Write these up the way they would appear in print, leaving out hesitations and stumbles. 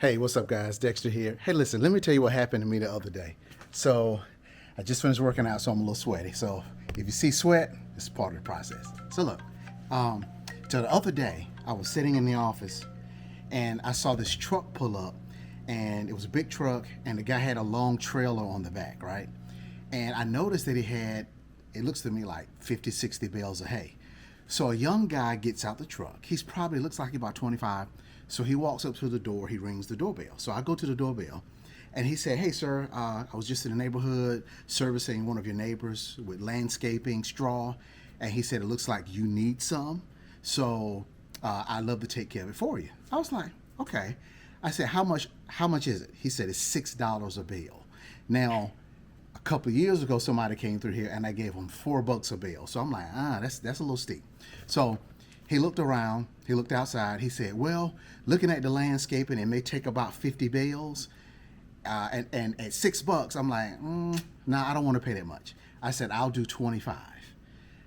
Hey, what's up, guys? Dexter here. Hey, listen, let me tell you what happened to me the other day. So, I just finished working out, so I'm a little sweaty. So, if you see sweat, it's part of the process. So, look, um, so the other day, I was sitting in the office and I saw this truck pull up, and it was a big truck, and the guy had a long trailer on the back, right? And I noticed that he had, it looks to me like 50, 60 bales of hay. So a young guy gets out the truck. He's probably looks like about 25. So he walks up to the door. He rings the doorbell. So I go to the doorbell, and he said, "Hey, sir, I was just in the neighborhood servicing one of your neighbors with landscaping straw, and he said it looks like you need some. So I'd love to take care of it for you." I was like, "Okay." I said, "How much? How much is it?" He said, "It's $6 a bill." Now, a couple of years ago, somebody came through here and I gave him $4 a bill. So I'm like, that's a little steep. So he looked around, he looked outside, he said, "Well, looking at the landscaping, it may take about 50 bales. And at $6, I'm like, nah, I don't want to pay that much." I said, "I'll do 25."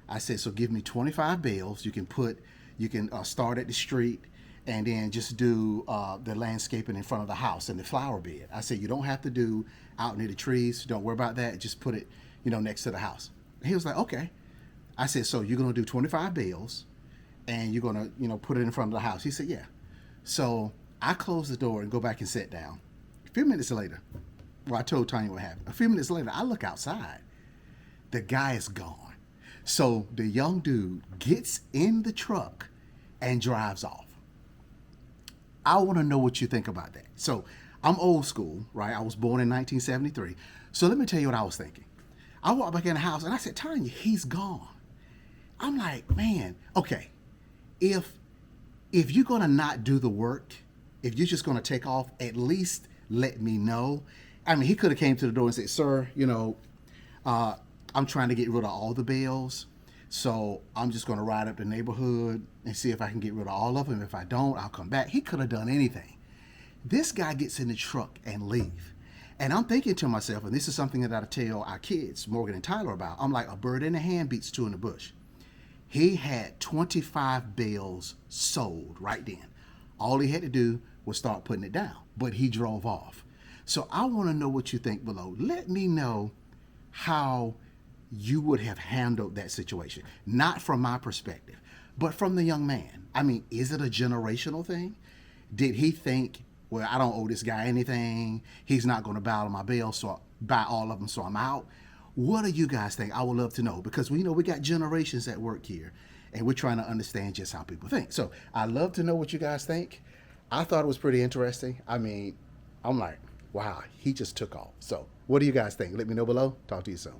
I said, "So give me 25 bales. You can start at the street and then just do the landscaping in front of the house and the flower bed." I said, "You don't have to do out near the trees. Don't worry about that. Just put it, next to the house." And he was like, "Okay." I said, "So you're going to do 25 bales and you're going to, put it in front of the house?" He said, "Yeah." So I closed the door and go back and sit down. A few minutes later, well, I told Tanya what happened. A few minutes later, I look outside. The guy is gone. So the young dude gets in the truck and drives off. I want to know what you think about that. So I'm old school, right? I was born in 1973. So let me tell you what I was thinking. I walked back in the house and I said, "Tanya, he's gone." I'm like, man, okay, if you're gonna not do the work, if you're just gonna take off, at least let me know. I mean, he could have came to the door and said, "Sir, uh, I'm trying to get rid of all the bales, so I'm just gonna ride up the neighborhood and see if I can get rid of all of them. If I don't, I'll come back." He could have done anything. This guy gets in the truck and leave. And I'm thinking to myself, and this is something that I tell our kids, Morgan and Tyler, about. I'm like, a bird in the hand beats two in the bush. He had 25 bales sold right then. All he had to do was start putting it down, but he drove off. So I want to know what you think below. Let me know how you would have handled that situation. Not from my perspective, but from the young man. I mean, is it a generational thing? Did he think, well, I don't owe this guy anything. He's not going to buy all of them, so I'm out. What do you guys think? I would love to know, because we got generations at work here, and we're trying to understand just how people think. So I'd love to know what you guys think. I thought it was pretty interesting. I mean, I'm like, wow, he just took off. So what do you guys think? Let me know below. Talk to you soon.